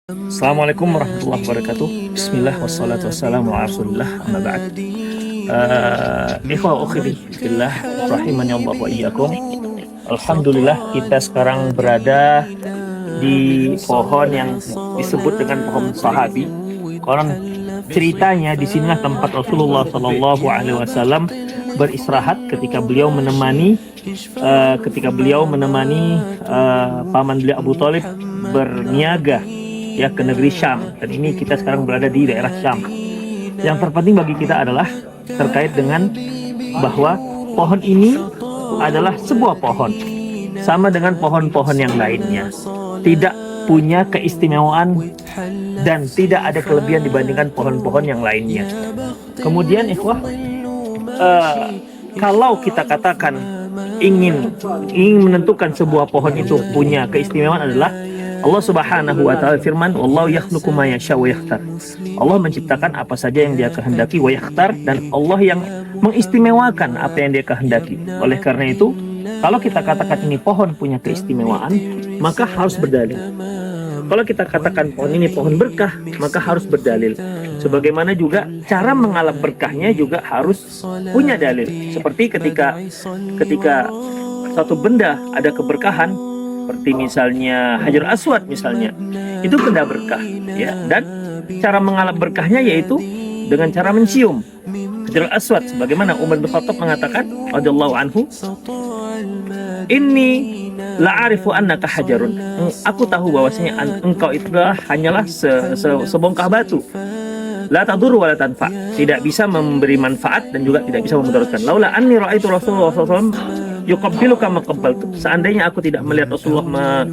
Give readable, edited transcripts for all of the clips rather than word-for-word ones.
Assalamualaikum warahmatullahi wabarakatuh. Bismillah wassalatu wassalamu ala rasulillah amma ba'd. Ikhwah ukhti fillah rahimani Allah wa iyyakum. Alhamdulillah kita sekarang berada di pohon yang disebut dengan pohon sahabi. Konon ceritanya di sinilah tempat Rasulullah Shallallahu Alaihi Wasallam beristirahat ketika beliau menemani paman beliau Abu Thalib berniaga ya ke negeri Syam, dan ini kita sekarang berada di daerah Syam. Yang terpenting bagi kita adalah terkait dengan bahwa pohon ini adalah sebuah pohon sama dengan pohon-pohon yang lainnya, tidak punya keistimewaan dan tidak ada kelebihan dibandingkan pohon-pohon yang lainnya. Kemudian ikhwah, kalau kita katakan ingin menentukan sebuah pohon itu punya keistimewaan adalah Allah Subhanahu wa taala firman, "Wallahu yakhluqu ma yasha wa yakhtar." Allah menciptakan apa saja yang Dia kehendaki, wa yakhtar, dan Allah yang mengistimewakan apa yang Dia kehendaki. Oleh karena itu, kalau kita katakan ini pohon punya keistimewaan, maka harus berdalil. Kalau kita katakan pohon ini pohon berkah, maka harus berdalil. Sebagaimana juga cara mengalap berkahnya juga harus punya dalil. Seperti ketika satu benda ada keberkahan, seperti misalnya Hajar Aswad misalnya, itu benda berkah ya, dan cara mengalap berkahnya yaitu dengan cara mencium Hajar Aswad, sebagaimana Umar bin Khattab mengatakan radhiyallahu anhu, "Inni la'arifu annaka hajarun." Aku tahu bahwasanya engkau itu hanyalah sebongkah batu. La tadur wa la tanfa. Tidak bisa memberi manfaat dan juga tidak bisa memudaratkan. Laula anni ra'aitu Rasulullah sallallahu alaihi wasallam yuqabbiluka ma qabbaltu. Seandainya aku tidak melihat Rasulullah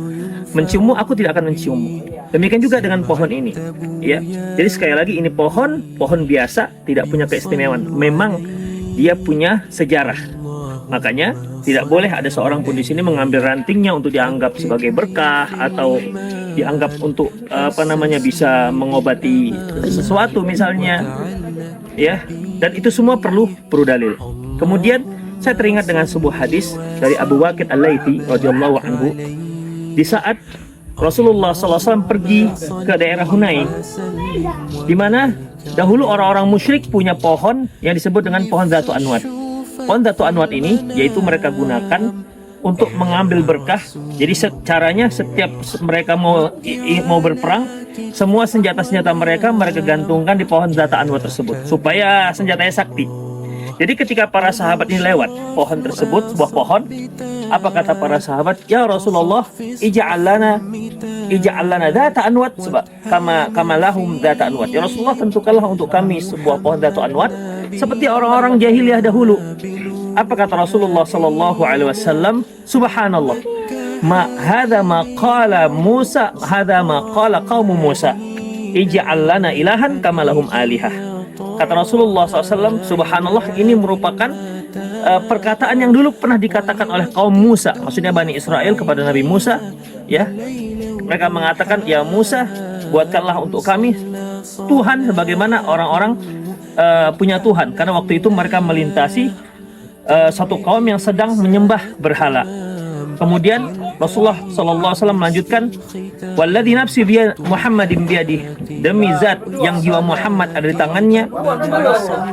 menciummu, aku tidak akan menciummu. Demikian juga dengan pohon ini. Ya. Jadi sekali lagi ini pohon biasa, tidak punya keistimewaan. Memang dia punya sejarah. Makanya tidak boleh ada seorang pun di sini mengambil rantingnya untuk dianggap sebagai berkah atau dianggap untuk bisa mengobati sesuatu misalnya. Ya. Dan itu semua perlu dalil. Kemudian saya teringat dengan sebuah hadis dari Abu Waqid Al-Laythi radhiyallahu anhu, di saat Rasulullah SAW pergi ke daerah Hunain, di mana dahulu orang-orang musyrik punya pohon yang disebut dengan pohon Dzatu Anwat. Pohon Dzatu Anwat ini yaitu mereka gunakan untuk mengambil berkah. Jadi caranya setiap mereka mau berperang, semua senjata-senjata mereka gantungkan di pohon Dzatu Anwat tersebut supaya senjatanya sakti. Jadi ketika para sahabat ini lewat pohon tersebut, sebuah pohon, apa kata para sahabat? Ya Rasulullah, ij'al lana dzata anwat kama lahum dzata anwat. Ya Rasulullah, tentukanlah untuk kami sebuah pohon dzatu anwat seperti orang-orang jahiliyah dahulu. Apa kata Rasulullah sallallahu alaihi wasallam? Subhanallah. Hadza ma qala Musa, hadza ma qala qaum Musa. Ij'al lana ilahan kama lahum alihah. Kata Rasulullah SAW, subhanallah, ini merupakan perkataan yang dulu pernah dikatakan oleh kaum Musa, maksudnya Bani Israel kepada Nabi Musa. Ya, mereka mengatakan, ya Musa, buatkanlah untuk kami Tuhan sebagaimana orang-orang punya Tuhan. Karena waktu itu mereka melintasi satu kaum yang sedang menyembah berhala. Kemudian Rasulullah SAW melanjutkan, walladzi nafsi Muhammadin biyadih, demi zat yang jiwa Muhammad ada di tangannya,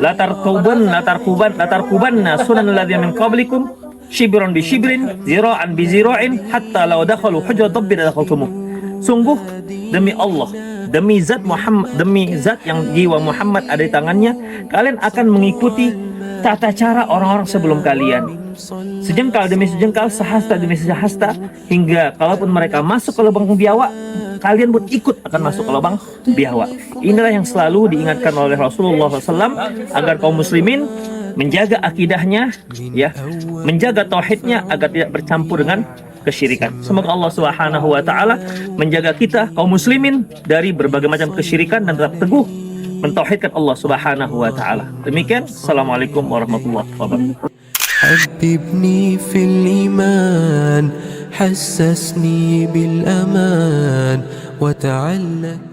latarkubanna sunan alladzina min qablikum shibran bi shibrin zira'an bi zira'in hatta law dakhalu hujra dabbir dakhaltumuh. Sungguh demi Allah, demi zat yang jiwa Muhammad ada di tangannya, kalian akan mengikuti tata cara orang-orang sebelum kalian, sejengkal demi sejengkal, sehasta demi sehasta, hingga kalaupun mereka masuk ke lubang biawak, kalian pun ikut akan masuk ke lubang biawak. Inilah yang selalu diingatkan oleh Rasulullah SAW agar kaum muslimin menjaga akidahnya, ya, menjaga tauhidnya agar tidak bercampur dengan kesyirikan. Semoga Allah Subhanahu wa taala menjaga kita kaum muslimin dari berbagai macam kesyirikan dan tetap teguh mentauhidkan Allah Subhanahu wa taala. Demikian, assalamualaikum warahmatullahi wabarakatuh. حببني في الإيمان حسسني بالأمان وتعلق